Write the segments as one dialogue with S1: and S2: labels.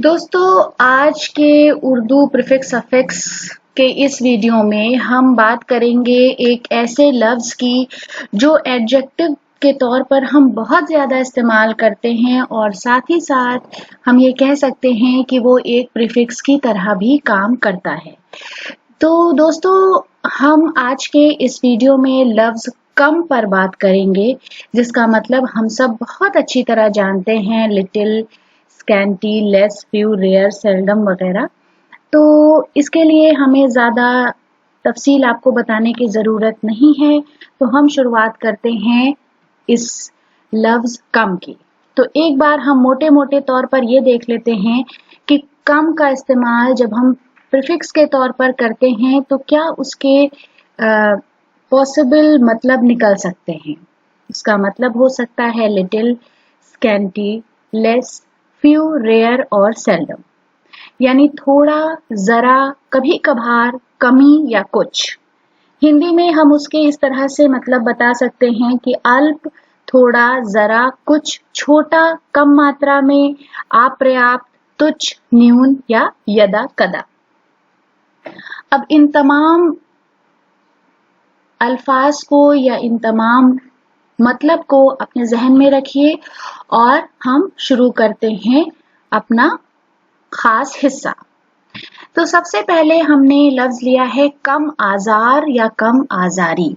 S1: दोस्तों, आज के उर्दू प्रीफिक्स अफिक्स के इस वीडियो में हम बात करेंगे एक ऐसे लफ्ज की जो एडजेक्टिव के तौर पर हम बहुत ज़्यादा इस्तेमाल करते हैं और साथ ही साथ हम ये कह सकते हैं कि वो एक प्रीफिक्स की तरह भी काम करता है। तो दोस्तों, हम आज के इस वीडियो में लफ्ज कम पर बात करेंगे, जिसका मतलब हम सब बहुत अच्छी तरह जानते हैं, little, scanty, less, few, rare, seldom वगैरह। तो इसके लिए हमें ज़्यादा तफसील आपको बताने की ज़रूरत नहीं है, तो हम शुरुआत करते हैं इस लफ्ज कम की। तो एक बार हम मोटे मोटे तौर पर ये देख लेते हैं कि कम का इस्तेमाल जब हम प्रीफिक्स के तौर पर करते हैं तो क्या उसके पॉसिबल मतलब निकल सकते हैं। इसका मतलब हो सकता है little, scanty, less, few, rare और सेल्डम, यानी थोड़ा, जरा, कभी कभार, कमी या कुछ। हिंदी में हम उसके इस तरह से मतलब बता सकते हैं कि अल्प, थोड़ा, जरा, कुछ, छोटा, कम मात्रा में, अपर्याप्त, तुच्छ, न्यून या यदा कदा। अब इन तमाम अल्फाज को या इन तमाम मतलब को अपने जहन में रखिए और हम शुरू करते हैं अपना खास हिस्सा। तो सबसे पहले हमने लफ्ज लिया है कम आजार या कम आजारी।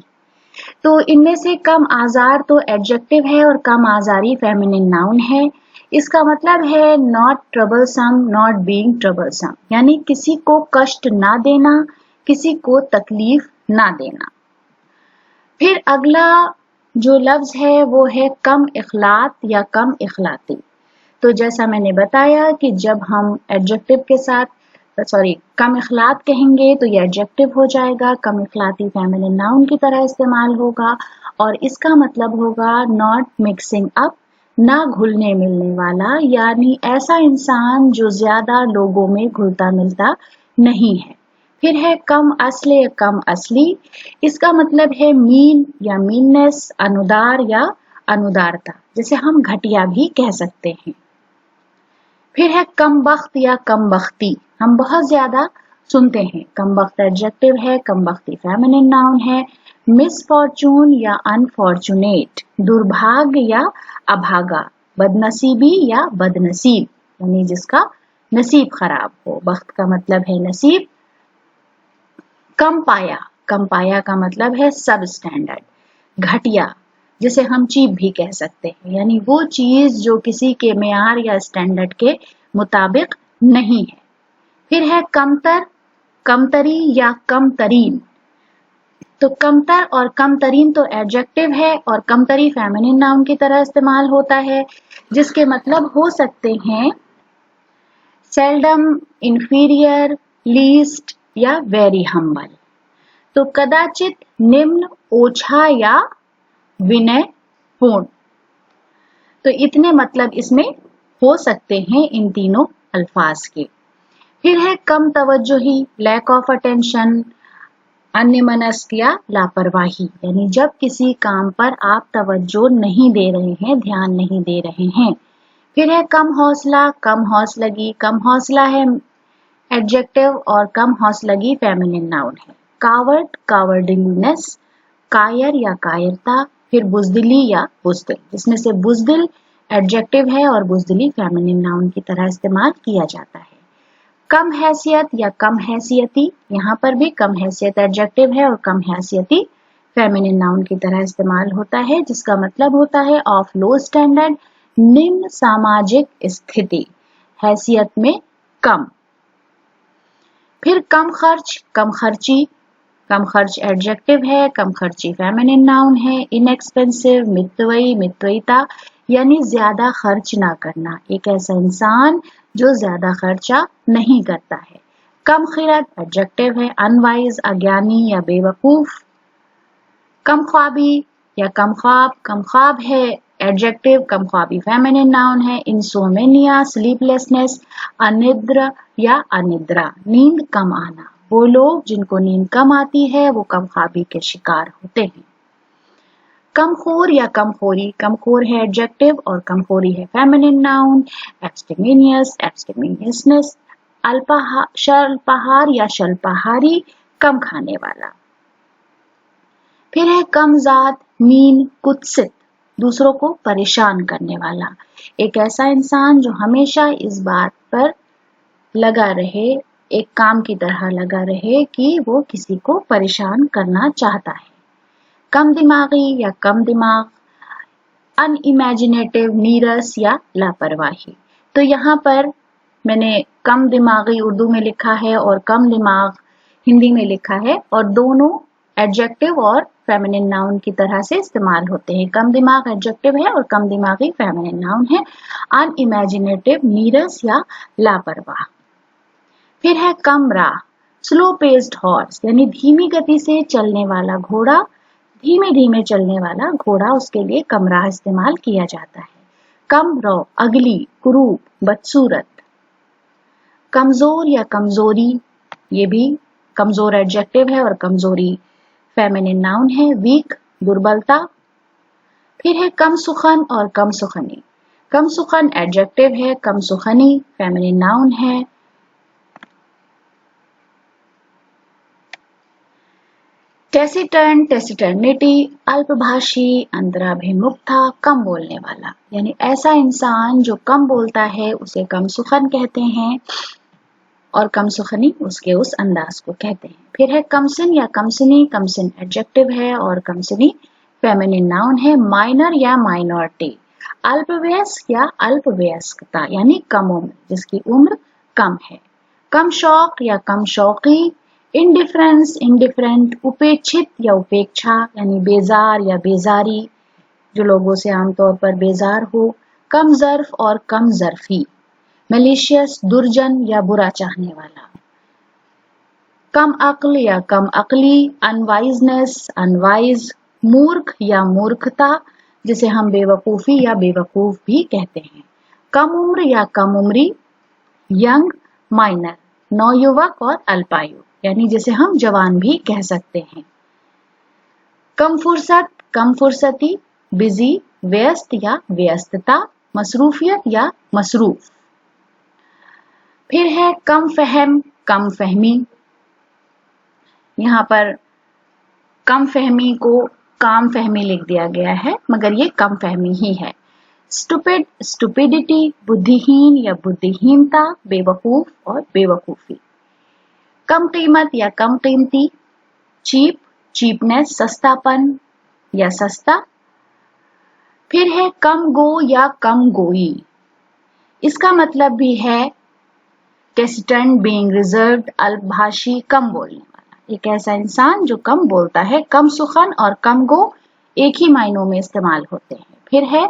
S1: तो इनमें से कम आजार तो एडजेक्टिव है और कम आजारी फेमिनिन नाउन है। इसका मतलब है not troublesome, not being troublesome, यानी किसी को कष्ट ना देना, किसी को तकलीफ ना देना। फिर अगला जो लफ्ज है वो है कम इखलात या कम इखलाती। तो जैसा मैंने बताया कि जब हम एडजेक्टिव के साथ कम इखलात कहेंगे तो ये एडजेक्टिव हो जाएगा, कम इखलाती फेमिनिन नाउन की तरह इस्तेमाल होगा और इसका मतलब होगा नॉट मिक्सिंग अप, ना घुलने मिलने वाला, यानी ऐसा इंसान जो ज्यादा लोगों में घुलता मिलता नहीं है। फिर है कम असले या कम असली। इसका मतलब है मीन या मीननेस, अनुदार या अनुदारता, जिसे हम घटिया भी कह सकते हैं। फिर है कम बख्त या कम बख्ती। हम बहुत ज्यादा सुनते हैं। कम बख्त एडजेक्टिव है, कम बख्ती फेमिनिन नाउन है। मिसफॉर्चून या अनफॉर्चुनेट, दुर्भाग्य या अभागा, बदनसीबी या बदनसीब, यानी जिसका नसीब खराब हो। बख्त का मतलब है नसीब। कम पाया, कम पाया का मतलब है सब स्टैंडर्ड, घटिया, जिसे हम चीप भी कह सकते हैं, यानी वो चीज जो किसी के मेयार या स्टैंडर्ड के मुताबिक नहीं है। फिर है कमतर, कमतरी या कमतरीन। तो कमतर और कमतरीन तो एडजेक्टिव है और कमतरी फेमिनिन नाउन की तरह इस्तेमाल होता है, जिसके मतलब हो सकते हैं सेल्डम, इंफीरियर, लीस्ट या वेरी हम्बल। तो कदाचित, निम्न, ओछा या विनय पूर्ण। तो इतने मतलब इसमें हो सकते हैं इन तीनों अल्फाज के। फिर है कम तवज्जुही, लैक ऑफ अटेंशन, अन्यमनस्क या लापरवाही, यानी जब किसी काम पर आप तवज्जो नहीं दे रहे हैं, ध्यान नहीं दे रहे हैं। फिर है कम हौसला, कम हौसलगी। कम हौसला है एडजेक्टिव और कम हौसलगी फेमिनिन नाउन है। कावर्ड, कावर्डलीनेस, कायर या कायरता। फिर बुजदिली या बुजदिल, जिसमें से बुजदिल एडजेक्टिव है और बुजदिली फेमिनिन नाउन की तरह इस्तेमाल किया जाता है। कम हैसियत या कम हैसियती, यहाँ पर भी कम हैसियत एडजेक्टिव है और कम हैसियती फेमिनिन नाउन की तरह इस्तेमाल होता है, जिसका मतलब होता है ऑफ लो स्टैंडर्ड, निम्न सामाजिक स्थिति, हैसियत में कम। फिर कम खर्च, कम खर्ची। कम खर्च एडजेक्टिव है, कम खर्ची फेमिनिन नाउन है। इनएक्सपेंसिव, मितव्ययी, मितव्ययिता, यानी ज्यादा खर्च ना करना, एक ऐसा इंसान जो ज्यादा खर्चा नहीं करता है। कम खिरत एडजेक्टिव है, अनवाइज, अज्ञानी या बेवकूफ। कम ख्वाबी या कम ख्वाब, कम ख्वाब है एडजेक्टिव, कम ख्वाबी फेमिनिन नाउन है। इंसोमेनिया, स्लीपलेसनेस, अनिद्रा या अनिद्रा, नींद कम आना। वो लोग जिनको नींद कम आती है वो कम ख्वाबी के शिकार होते हैं। कमखोर या कमखोरी, कमखोर है एडजेक्टिव और कमखोरी है फेमिनिन नाउन। एब्स्टेमिनियस, एब्स्टेमिनियसनेस, स्वल्पाहार या स्वल्पाहारी, कम खाने वाला। फिर है कमजात, मीन, कुत्सित, दूसरों को परेशान करने वाला। एक ऐसा इंसान जो हमेशा इस बात पर लगा रहे, एक काम की तरह लगा रहे कि वो किसी को परेशान करना चाहता है। कम दिमागी या कम दिमाग, अनइमेजिनेटिव, नीरस या लापरवाही। तो यहाँ पर मैंने कम दिमागी उर्दू में लिखा है और कम दिमाग हिंदी में लिखा है, और दोनों एडजेक्टिव और फेमिनिन नाउन की तरह से इस्तेमाल होते हैं। कम दिमाग एडजेक्टिव है और कम दिमागी फेमिनिन नाउन है। अनइमेजिनेटिव, नीरस या लापरवाह। फिर है कम राह, स्लो पेस्ड हॉर्स, यानी धीमी गति से चलने वाला घोड़ा, धीमे धीमे चलने वाला घोड़ा, उसके लिए कम राह इस्तेमाल किया जाता है। कम रौ, अगली, कुरूप, बदसूरत। कमजोर या कमजोरी, ये भी कमजोर एडजेक्टिव है और कमजोरी फेमिनिन नाउन है। वीक, दुर्बलता। फिर है कम सुखन और कम सुखनी, कम सुखन एडजेक्टिव है, कम सुखनी फेमिनिन नाउन है। टेसिटर्न, टेसिटर्निटी, अल्पभाषी, अंतराभिमुखता, कम बोलने वाला, यानी ऐसा इंसान जो कम बोलता है उसे कम सुखन कहते हैं, और कम सुखनी उसके उस अंदाज को कहते हैं। फिर है कमसिन या कमसिनी, कमसिन एडजेक्टिव है और कमसिनी फेमिनिन नाउन है। माइनर या माइनॉरिटी, अल्पवयस्क या अल्पवयस्कता, यानी कम उम्र, जिसकी उम्र कम है। कम शौक या कम शौकी, इंडिफरेंस, इंडिफरेंट, उपेक्षित या उपेक्षा, यानी बेजार या बेजारी, जो लोगों से आमतौर पर बेजार हो। कम जर्फ और कम जर्फी, मलेशियस, दुर्जन या बुरा चाहने वाला। कम अक्ल या कम अक्ली, अनवाइजनेस, अनवाइज, मूर्ख या मूर्खता, जिसे हम बेवकूफी या बेवकूफ भी कहते हैं। कम उम्र या कम उम्री, यंग, माइनर, नौयुवक और अल्पायु, यानी जिसे हम जवान भी कह सकते हैं। कम फुर्सत, कम फुर्सती, बिजी, व्यस्त या व्यस्तता, मसरूफियत या मसरूफ। फिर है कम फहम, कम फहमी, यहाँ पर कम फहमी को काम फहमी लिख दिया गया है, मगर ये कम फहमी ही है। स्टूपिड, स्टूपिडिटी, बुद्धिहीन या बुद्धिहीनता, बेवकूफ और बेवकूफी। कम कीमत या कम कीमती, चीप, चीपनेस, सस्तापन या सस्ता। फिर है कम गो या कम गोई, इसका मतलब भी है टेसिटर्न, बीइंग रिजर्व्ड, अल्पभाषी, कम बोलने वाला, एक ऐसा इंसान जो कम बोलता है। कम सुखन और कम गो एक ही मायनों में इस्तेमाल होते हैं। फिर है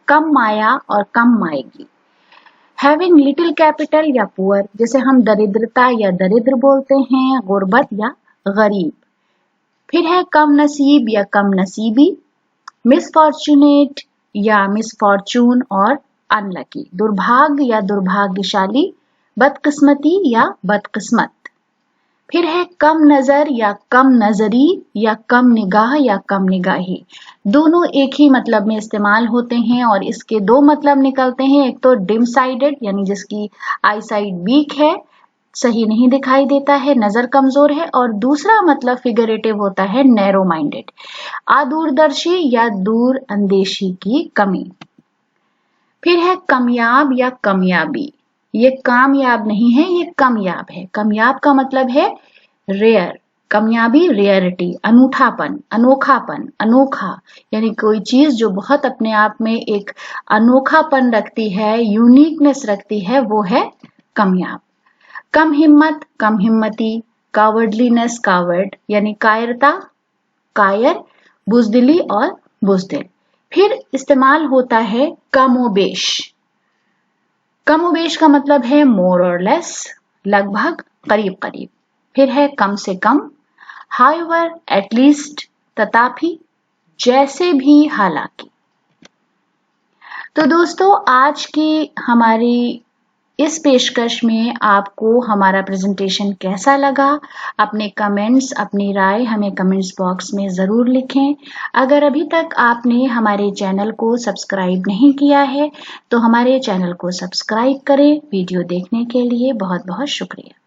S1: कम माया और कम माएगी, हैविंग लिटिल कैपिटल या पुअर, जैसे हम दरिद्रता या दरिद्र बोलते हैं, गुर्बत या गरीब। फिर है कम नसीब या कम नसीबी, मिसफॉर्चुनेट या मिसफॉर्चून और अनलकी, दुर्भाग्य या दुर्भाग्यशाली, बदकिस्मती या बदकिस्मत। फिर है कम नजर या कम नजरी या कम निगाह या कम निगाही, दोनों एक ही मतलब में इस्तेमाल होते हैं और इसके दो मतलब निकलते हैं। एक तो डिम साइडेड, यानी जिसकी आई साइड वीक है, सही नहीं दिखाई देता है, नजर कमजोर है, और दूसरा मतलब फिगरेटिव होता है नैरो माइंडेड, अदूरदर्शी या दूर अंदेशी की कमी। फिर है कमयाब या कमयाबी, ये कामयाब नहीं है, ये कमयाब है। कमयाब का मतलब है रेयर, कमयाबी रेयरिटी, अनूठापन, अनोखापन, अनोखा, यानी कोई चीज जो बहुत अपने आप में एक अनोखापन रखती है, यूनिकनेस रखती है, वो है कमयाब। कम हिम्मत, कम हिम्मती, कावर्डलीनेस, कावर्ड, यानी कायरता, कायर, बुजदिली और बुजदिल। फिर इस्तेमाल होता है कमोबेश, कमोबेश का मतलब है मोर और लेस, लगभग, करीब करीब। फिर है कम से कम, हाउएवर, एटलीस्ट, तथापि, जैसे भी, हालांकि। तो दोस्तों आज की हमारी इस पेशकश में आपको हमारा प्रेजेंटेशन कैसा लगा? अपने कमेंट्स, अपनी राय हमें कमेंट्स बॉक्स में ज़रूर लिखें। अगर अभी तक आपने हमारे चैनल को सब्सक्राइब नहीं किया है, तो हमारे चैनल को सब्सक्राइब करें। वीडियो देखने के लिए बहुत-बहुत शुक्रिया।